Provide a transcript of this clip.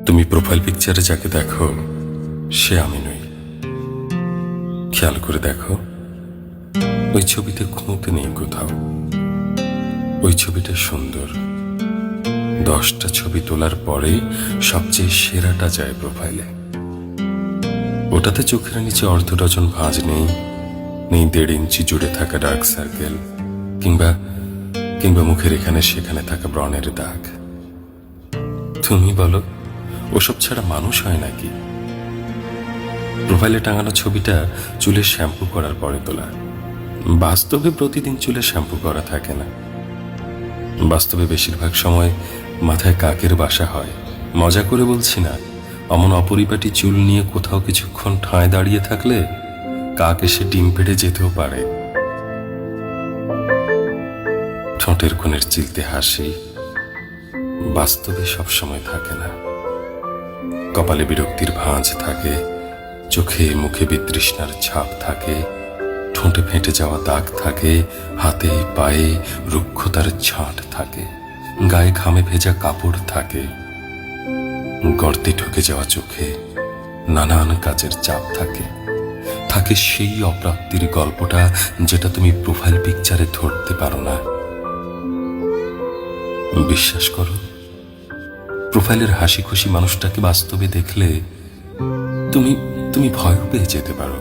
তুমি প্রোফাইল পিকচারে যাকে দেখো সে আমি নই। খেয়াল করে দেখো, ওই ছবিতে খুঁত নেই কোথাও। ওই ছবিটা সুন্দর। 10টা ছবি তোলার পরে সবচেয়ে সেরাটা যায় প্রোফাইলে। ওটাতে চোখের নিচে অর্ধ ডজন ভাঁজ নেই, নেই 1.5 ইঞ্চি জুড়ে থাকা ডার্ক সার্কেল, কিংবা কিংবা মুখের এখানে সেখানে থাকা ব্রণের দাগ। তুমি বলো, ওসব ছাড়া মানুষ হয় নাকি? প্রোফাইলে টাঙানো ছবিটা চুলের শ্যাম্পু করার পরে তোলা। বাস্তবে প্রতিদিন চুলে শ্যাম্পু করা থাকে না। বাস্তবে বেশিরভাগ সময় মাথায় কাকের বাসা হয়। মজা করে বলছি না, অমন অপরিপাটি চুল নিয়ে কোথাও কিছুক্ষণ ঠাঁয় দাঁড়িয়ে থাকলে কাক এসে ডিম পেড়ে যেতেও পারে। ঠোঁটের কোণের চিলতে হাসি বাস্তবে সবসময় থাকে না। কপালে বিরক্তির ভাঁজ থাকে, চোখে মুখে বিতৃষ্ণার ছাপ থাকে, ঠোঁটে ফেটে যাওয়া দাগ থাকে, হাতে পায়ে রুক্ষতার ছাঁট থাকে, গায়ে ঘামে ভেজা কাপড় থাকে, গর্তে ঢুকে যাওয়া চোখে নানান কাজের চাপ থাকে। থাকে সেই অপ্রাপ্তির গল্পটা যেটা তুমি প্রোফাইল পিকচারে ধরতে পারো না। বিশ্বাস করো, প্রোফাইলের হাসি খুশি মানুষটাকে বাস্তবে দেখলে তুমি তুমি ভয়ও পেয়ে যেতে পারো।